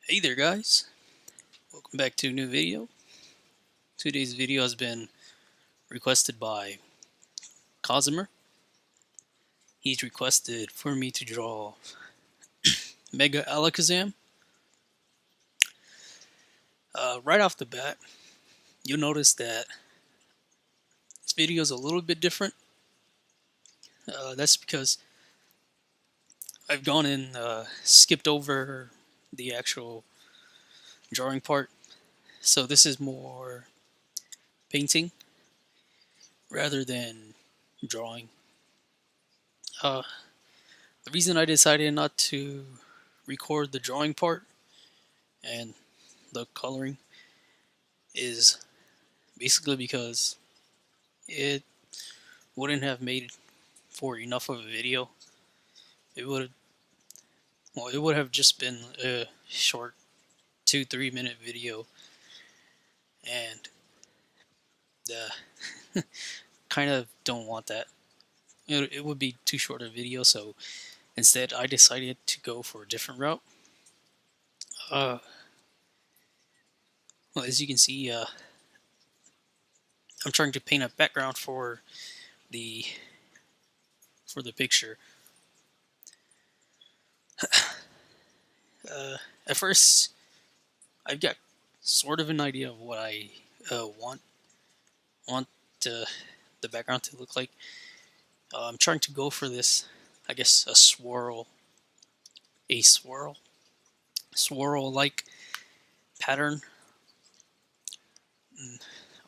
Hey there guys, welcome back to a new video. Today's video has been requested by Cosimer. He's requested for me to draw Mega Alakazam. Right off the bat, you'll notice that this video is a little bit different. That's because I've gone and skipped over the actual drawing part. So this is more painting rather than drawing. Uh, the reason I decided not to record the drawing part and the coloring is basically because it wouldn't have made for enough of a video. It would it would have just been a short 2-3 minute video, and kind of don't want that. It would be too short a video, so instead I decided to go for a different route. Uh, well, as you can see, I'm trying to paint a background the for the picture. At first, I've got sort of an idea of what I want the background to look like. I'm trying to go for this, I guess, a swirl like pattern.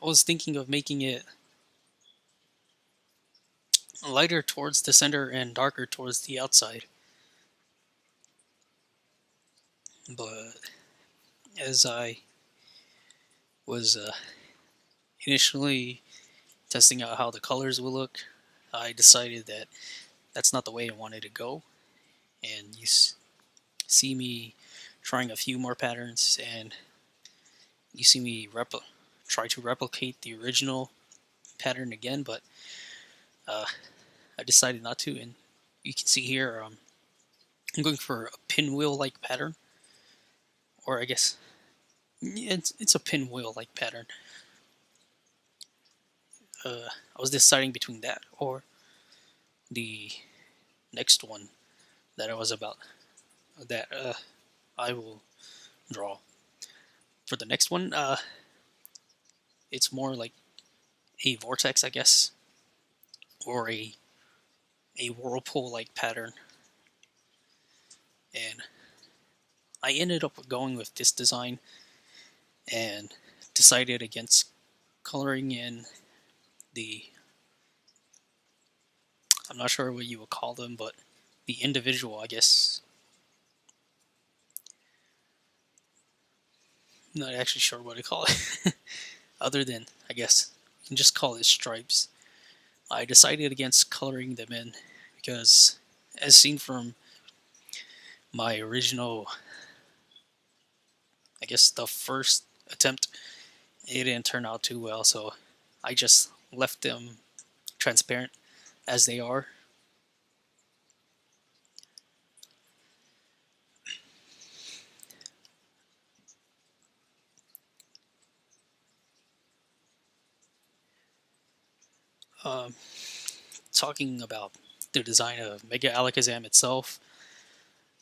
I was thinking of making it lighter towards the center and darker towards the outside. But as I was initially testing out how the colors will look, I decided that that's not the way I wanted to go. And you see me trying a few more patterns, and you see me try to replicate the original pattern again, but I decided not to. And you can see here, I'm going for a pinwheel-like pattern, or I guess it's a pinwheel-like pattern. I was deciding between that or the next one that I was about that I will draw. For the next one, it's more like a vortex, I guess, or a whirlpool-like pattern. And I ended up going with this design and decided against coloring in the, I'm not sure what you would call them, but the individual, I guess. I'm not actually sure what to call it. Other than, I guess, you can just call it stripes. I decided against coloring them in because, as seen from my original, I guess the first attempt, it didn't turn out too well, so I just left them transparent as they are. Um, Talking about the design of Mega Alakazam itself,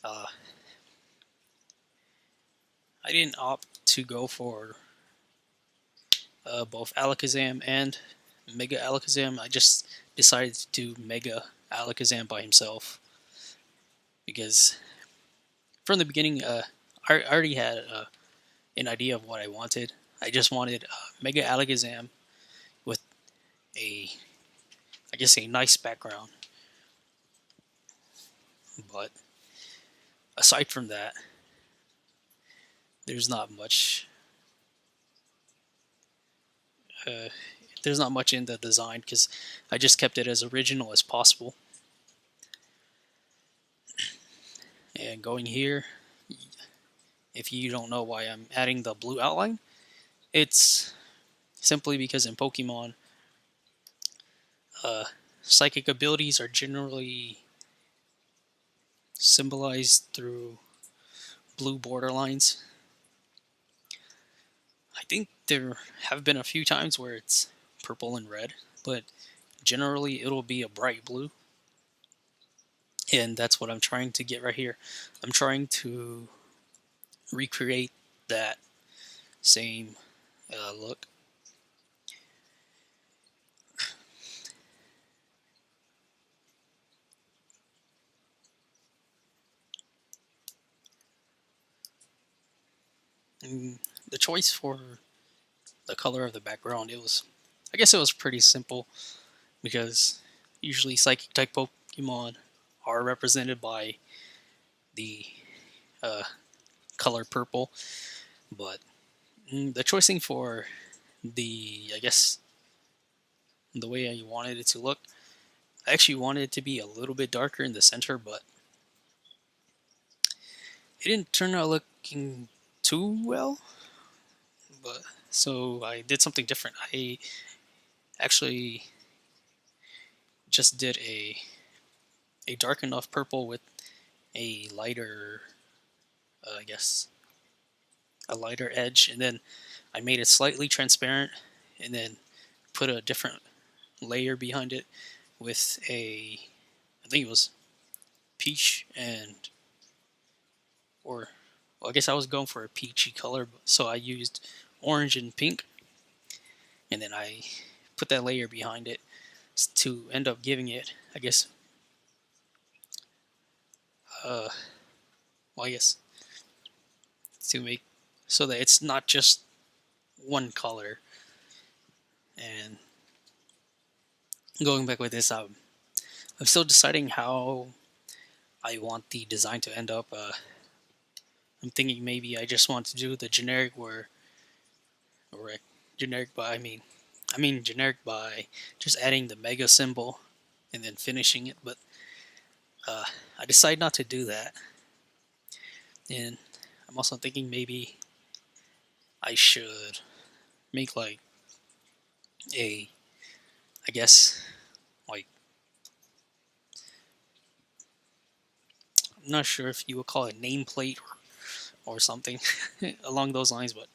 uh, I didn't opt to go for both Alakazam and Mega Alakazam. I just decided to do Mega Alakazam by himself because from the beginning, I already had an idea of what I wanted. I just wanted Mega Alakazam with a, I guess, a nice background. But aside from that, there's not much. Uh, there's not much in the design because I just kept it as original as possible. And going here, if you don't know why I'm adding the blue outline, it's simply because in Pokemon, psychic abilities are generally symbolized through blue border lines. I think there have been a few times where it's purple and red, but generally it'll be a bright blue. And that's what I'm trying to get right here. I'm trying to recreate that same look. And the choice for the color of the background, I guess it was pretty simple because usually psychic type Pokemon are represented by the uh, color purple, but the choicing for I guess, the way I wanted it to look, I actually wanted it to be a little bit darker in the center, but it didn't turn out looking too well. But so I did something different. I actually just did a dark enough purple with a lighter, I guess, a lighter edge, and then I made it slightly transparent, and then put a different layer behind it with I think it was peach or well, I guess I was going for a peachy color, so I used orange and pink, and then I put that layer behind it to end up giving it, I guess, uh, well, I guess to make so that it's not just one color. And going back with this, I'm still deciding how I want the design to end up. I'm thinking maybe I just want to do the generic or generic by I mean generic by just adding the mega symbol and then finishing it. But uh, I decided not to do that, and I'm also thinking maybe I should make like a, I guess, like, I'm not sure if you would call it nameplate or something along those lines, but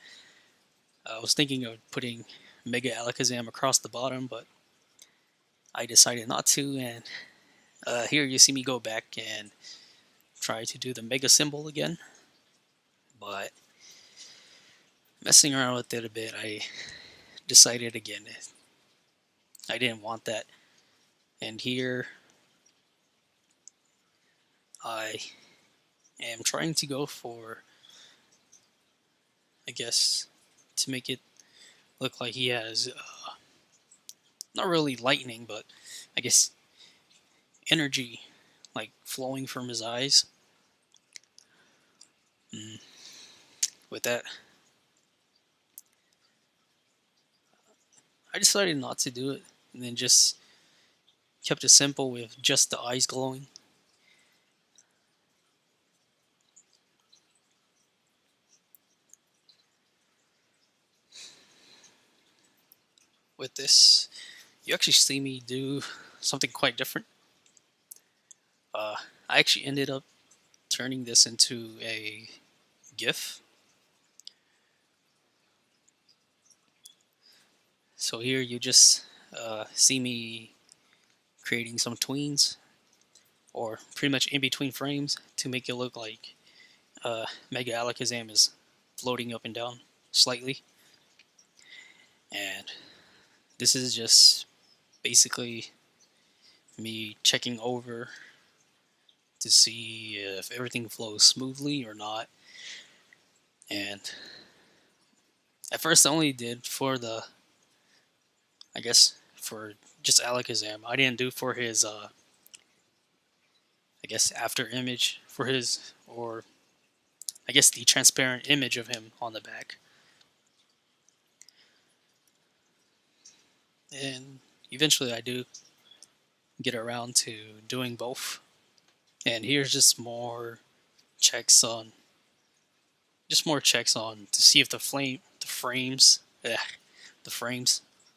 I was thinking of putting Mega Alakazam across the bottom, but I decided not to, and here you see me go back and try to do the Mega symbol again, but messing around with it a bit, I decided again I didn't want that, and here I am trying to go for, I guess, to make it look like he has not really lightning, but I guess energy like flowing from his eyes. Mm. With that, I decided not to do it, and then just kept it simple with just the eyes glowing. With this, you actually see me do something quite different. Uh, I actually ended up turning this into a GIF. So here you just see me creating some tweens, or pretty much in between frames, to make it look like Mega Alakazam is floating up and down slightly. And this is just basically me checking over to see if everything flows smoothly or not. And at first, I only did for I guess, for just Alakazam. I didn't do for his, I guess, after image for his, or I guess the transparent image of him on the back. And eventually, I do get around to doing both. And here's checks on, just more checks on to see if the frames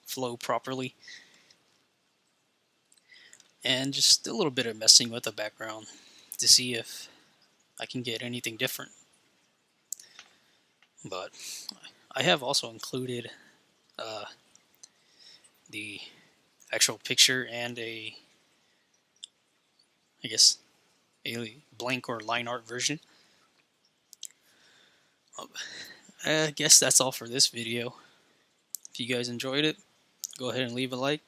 flow properly, and just a little bit of messing with the background to see if I can get anything different. But I have also included the actual picture and I guess, a blank or line art version. I guess that's all for this video. If you guys enjoyed it, go ahead and leave a like.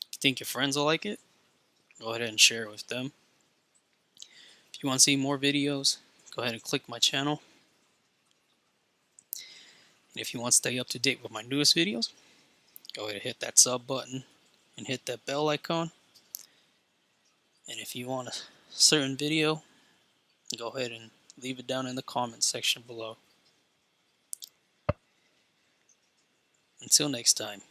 If you think your friends will like it, go ahead and share it with them. If you want to see more videos, go ahead and click my channel. And if you want to stay up to date with my newest videos, go ahead and hit that sub button and hit that bell icon. And if you want a certain video, go ahead and leave it down in the comments section below. Until next time.